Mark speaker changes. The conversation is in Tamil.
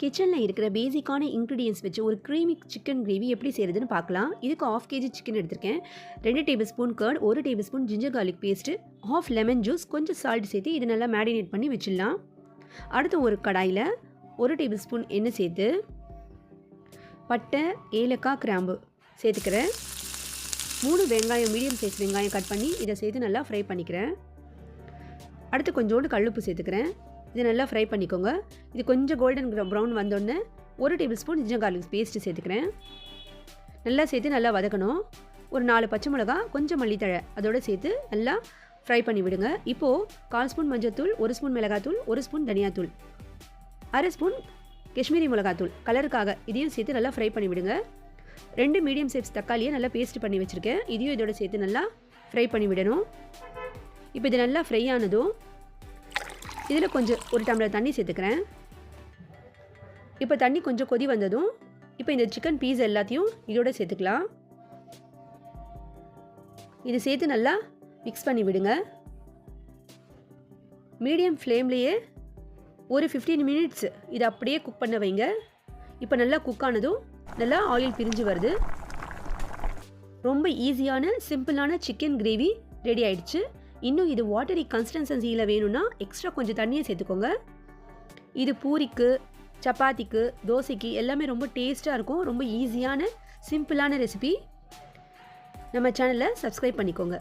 Speaker 1: கிச்சனில் இருக்கிற பேசிக்கான இன்க்ரீடியன்ஸ் வச்சு ஒரு க்ரீமி சிக்கன் கிரேவி எப்படி செய்கிறதுன்னு பார்க்கலாம். இதுக்கு 1/2 kg சிக்கன் எடுத்திருக்கேன். 2 tablespoon curd, 1 tablespoon ginger garlic paste, 1/2 lemon juice, கொஞ்சம் சால்ட் சேர்த்து இதை நல்லா மேரினேட் பண்ணி வச்சிடலாம். அடுத்து ஒரு கடாயில் 1 டேபிள் ஸ்பூன் எண்ணெய் சேர்த்து பட்டை, ஏலக்காய், கிராம்பு சேர்த்துக்கிறேன். 3 வெங்காயம், மீடியம் சைஸ் வெங்காயம் கட் பண்ணி இதை சேர்த்து நல்லா ஃப்ரை பண்ணிக்கிறேன். அடுத்து கொஞ்சோண்டு கல்லுப்பு சேர்த்துக்கிறேன். இது நல்லா ஃப்ரை பண்ணிக்கோங்க. இது கொஞ்சம் கோல்டன் ப்ரௌன் வந்தோடனே 1 tablespoon ginger garlic paste சேர்த்துக்கிறேன். நல்லா சேர்த்து நல்லா வதக்கணும். ஒரு 4 பச்சை மிளகா, கொஞ்சம் மல்லித்தழை அதோடு சேர்த்து நல்லா ஃப்ரை பண்ணி விடுங்க. இப்போது 1/4 ஸ்பூன் மஞ்சள்தூள், 1 ஸ்பூன் மிளகாத்தூள், 1 ஸ்பூன் தனியாத்தூள், 1/2 ஸ்பூன் காஷ்மீரி மிளகாத்தூள் கலருக்காக இதையும் சேர்த்து நல்லா ஃப்ரை பண்ணி விடுங்க. 2 மீடியம் சைஸ் தக்காளியை நல்லா பேஸ்ட் பண்ணி வச்சுருக்கேன். இதையும் இதோட சேர்த்து நல்லா ஃப்ரை பண்ணி விடணும். இப்போ இது நல்லா ஃப்ரை ஆனதும் இதில் கொஞ்சம் 1 டம்ளர் தண்ணி சேர்த்துக்கிறேன். இப்போ தண்ணி கொஞ்சம் கொதி வந்ததும் இப்போ இந்த சிக்கன் பீஸ் எல்லாத்தையும் இதோட சேர்த்துக்கலாம். இது சேர்த்து நல்லா மிக்ஸ் பண்ணி விடுங்க. மீடியம் ஃப்ளேம்லேயே ஒரு 15 மினிட்ஸ் இதை அப்படியே குக் பண்ண வைங்க. இப்போ நல்லா குக் ஆனதும் நல்லா ஆயில் பிரிஞ்சு வருது. ரொம்ப ஈஸியான சிம்பிளான சிக்கன் கிரேவி ரெடி ஆயிடுச்சு. இன்னும் இது வாட்டரி கன்சிஸ்டன்சியில் வேணும்னா எக்ஸ்ட்ரா கொஞ்சம் தண்ணியை சேர்த்துக்கோங்க. இது பூரிக்கு, சப்பாத்திக்கு, தோசைக்கு எல்லாமே ரொம்ப டேஸ்ட்டாக இருக்கும். ரொம்ப ஈஸியான சிம்பிளான ரெசிபி. நம்ம சேனலை சப்ஸ்கிரைப் பண்ணிக்கோங்க.